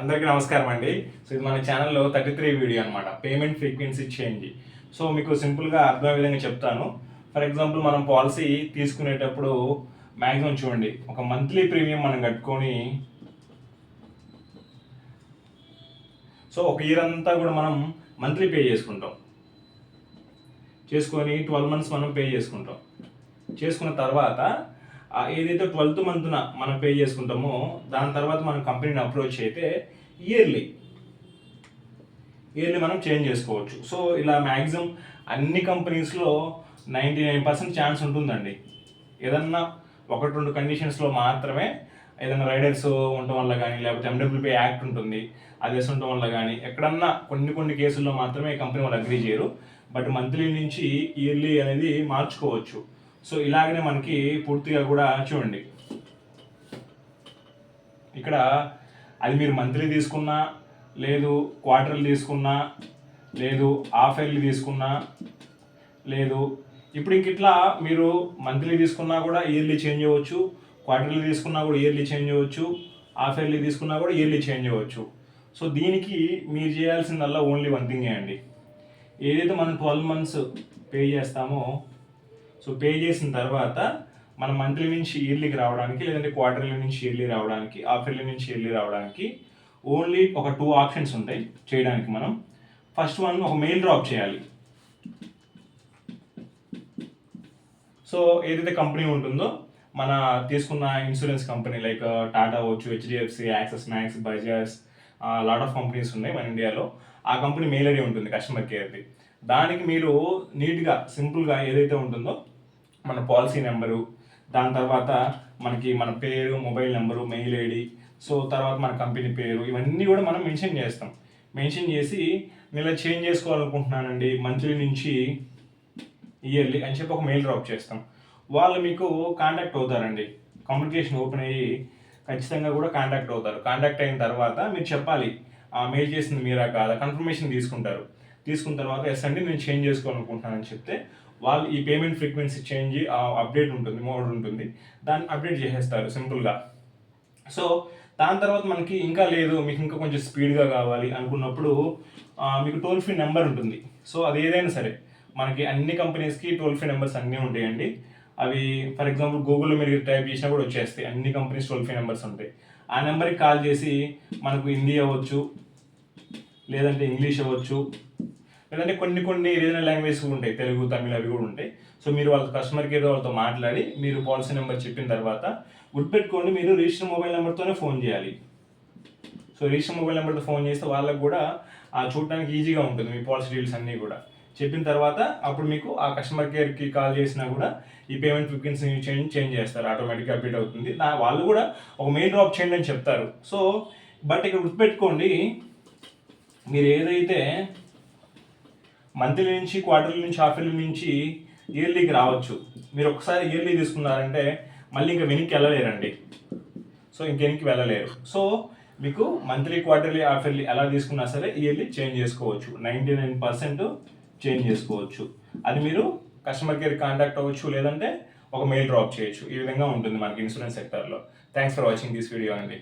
అందరికీ నమస్కారం అండి. సో ఇది మన ఛానల్లో 33 వీడియో అనమాట, పేమెంట్ ఫ్రీక్వెన్సీ చేంజ్. సో మీకు సింపుల్గా అర్థమయ్యే విధంగా చెప్తాను. ఫర్ ఎగ్జాంపుల్ మనం పాలసీ తీసుకునేటప్పుడు మ్యాక్సిమం చూడండి, ఒక మంత్లీ ప్రీమియం మనం కట్టుకొని సో ఒక ఇయర్ అంతా కూడా మనం మంత్లీ పే చేసుకొని 12 మంత్స్ మనం పే చేసుకున్న తర్వాత ఏదైతే 12th మంత్న మనం పే చేసుకుంటామో దాని తర్వాత మనం కంపెనీని అప్రోచ్ అయితే ఇయర్లీ మనం చేంజ్ చేసుకోవచ్చు. సో ఇలా మ్యాక్సిమం అన్ని కంపెనీస్లో 99% ఛాన్స్ ఉంటుందండి. ఏదన్నా 1-2 కండిషన్స్లో మాత్రమే, ఏదైనా రైడర్స్ ఉండటం వల్ల కానీ, లేకపోతే ఎండబ్ల్యూపీ యాక్ట్ ఉంటుంది అది ఉండటం వల్ల కానీ, ఎక్కడన్నా కొన్ని కేసుల్లో మాత్రమే కంపెనీ వాళ్ళు అగ్రీ చేయరు. బట్ మంత్లీ నుంచి ఇయర్లీ అనేది మార్చుకోవచ్చు. సో ఇలాగనే మనకి పూర్తిగా కూడా చూడండి, ఇక్కడ అది మీరు మంత్లీ తీసుకున్నా, లేదు క్వార్టర్లీ తీసుకున్నా, లేదు హాఫ్ ఇయర్లీ తీసుకున్నా, లేదు ఇప్పుడు ఇంక ఇట్లా మీరు మంత్లీ తీసుకున్నా కూడా ఇయర్లీ చేంజ్ అవ్వచ్చు, క్వార్టర్లీ తీసుకున్నా కూడా ఇయర్లీ చేంజ్ అవ్వచ్చు, హాఫ్ ఇయర్లీ తీసుకున్నా కూడా ఇయర్లీ చేంజ్ అవ్వచ్చు. సో దీనికి మీరు చేయాల్సిందల్లా ఓన్లీ వన్ థింగ్ అండి. ఏదైతే మనం 12 మంత్స్ పే చేస్తామో, సో పే చేసిన తర్వాత మనం మంత్లీ నుంచి ఇయర్లీకి రావడానికి, లేదంటే క్వార్టర్లీ నుంచి ఇయర్లీ రావడానికి, హాఫ్ ఇయర్లీ నుంచి ఇయర్లీ రావడానికి ఓన్లీ ఒక 2 ఆప్షన్స్ ఉంటాయి చేయడానికి. మనం ఫస్ట్ వన్ ఒక మెయిల్ డ్రాప్ చేయాలి. సో ఏదైతే కంపెనీ ఉంటుందో మన తీసుకున్న ఇన్సూరెన్స్ కంపెనీ, లైక్ టాటా అవ్వచ్చు, HDFC, axis max, Bajaj, lot of companies ఉన్నాయి మన ఇండియాలో. ఆ కంపెనీ మెయిల్ ఐడి ఉంటుంది కస్టమర్ కేర్ది. దానికి మీరు నీట్గా సింపుల్గా ఏదైతే ఉంటుందో మన పాలసీ నెంబరు, దాని తర్వాత మనకి మన పేరు, mobile number, mail ID, so తర్వాత మన కంపెనీ పేరు, ఇవన్నీ కూడా మనం మెన్షన్ చేస్తాం. మెన్షన్ చేసి నేను ఇలా చేంజ్ చేసుకోవాలనుకుంటున్నానండి మంత్లీ నుంచి ఇయర్లీ అని చెప్పి ఒక మెయిల్ డ్రాప్ చేస్తాం. వాళ్ళు మీకు కాంటాక్ట్ అవుతారండి. కమ్యూనికేషన్ ఓపెన్ అయ్యి ఖచ్చితంగా కూడా కాంటాక్ట్ అవుతారు. కాంటాక్ట్ అయిన తర్వాత మీరు చెప్పాలి ఆ మెయిల్ చేసింది మీరా కాదా, కన్ఫర్మేషన్ తీసుకుంటారు. తీసుకున్న తర్వాత ఎస్ అండి నేను చేంజ్ చేసుకోవాలనుకుంటున్నానని చెప్తే వాళ్ళు ఈ పేమెంట్ ఫ్రీక్వెన్సీ చేంజ్ అప్డేట్ ఉంటుంది, మోడ్ ఉంటుంది, దాన్ని అప్డేట్ చేసేస్తారు సింపుల్గా. సో దాని తర్వాత మనకి ఇంకా లేదు, మీకు ఇంకా కొంచెం స్పీడ్గా కావాలి అనుకున్నప్పుడు మీకు టోల్ ఫ్రీ నెంబర్ ఉంటుంది. సో అది ఏదైనా సరే మనకి అన్ని కంపెనీస్కి టోల్ ఫ్రీ నెంబర్స్ అన్నీ ఉంటాయండి. అవి ఫర్ ఎగ్జాంపుల్ గూగుల్లో మీరు టైప్ చేసినా కూడా వచ్చేస్తాయి, అన్ని కంపెనీస్ టోల్ ఫ్రీ నెంబర్స్ ఉంటాయి. ఆ నెంబర్కి కాల్ చేసి మనకు హిందీ అవ్వచ్చు, లేదంటే ఇంగ్లీష్ అవ్వచ్చు, లేదంటే కొన్ని రీజనల్ లాంగ్వేజెస్ ఉంటాయి, తెలుగు, తమిళ, అవి కూడా ఉంటాయి. సో మీరు వాళ్ళ కస్టమర్ కేర్ వాళ్ళతో మాట్లాడి మీరు పాలసీ నెంబర్ చెప్పిన తర్వాత గుర్తుపెట్టుకోండి, మీరు రిజిస్టర్ మొబైల్ నెంబర్తోనే ఫోన్ చేయాలి. సో రిజిస్టర్ మొబైల్ నెంబర్తో ఫోన్ చేస్తే వాళ్ళకు కూడా చూడడానికి ఈజీగా ఉంటుంది మీ పాలసీ డీటెయిల్స్ అన్నీ కూడా. చెప్పిన తర్వాత అప్పుడు మీకు ఆ కస్టమర్ కేర్కి కాల్ చేసినా కూడా ఈ పేమెంట్ ఫ్రీక్వెన్సీ చేంజ్ చేస్తారు, ఆటోమేటిక్గా అప్డేట్ అవుతుంది. వాళ్ళు కూడా ఒక మెయిల్ డ్రాప్ చేయండి అని చెప్తారు. సో బట్ ఇక్కడ గుర్తుపెట్టుకోండి, మీరు ఏదైతే మంత్లీ నుంచి, క్వార్టర్లీ నుంచి, హాఫ్ ఇయర్లీ నుంచి ఇయర్లీకి రావచ్చు. మీరు ఒకసారి ఇయర్లీ తీసుకున్నారంటే మళ్ళీ ఇంకా వెనక్కి వెళ్ళలేరండి. సో ఇంకెనికి వెళ్ళలేరు. సో మీకు మంత్లీ, క్వార్టర్లీ, హాఫ్ ఇయర్లీ ఎలా తీసుకున్నా సరే ఇయర్లీ చేంజ్ చేసుకోవచ్చు. 99% చేంజ్ చేసుకోవచ్చు. అది మీరు కస్టమర్ కేర్ కాంటాక్ట్ అవ్వచ్చు, లేదంటే ఒక మెయిల్ డ్రాప్ చేయొచ్చు. ఈ విధంగా ఉంటుంది మనకి ఇన్సూరెన్స్ సెక్టర్లో. Thanks for watching this video అండి.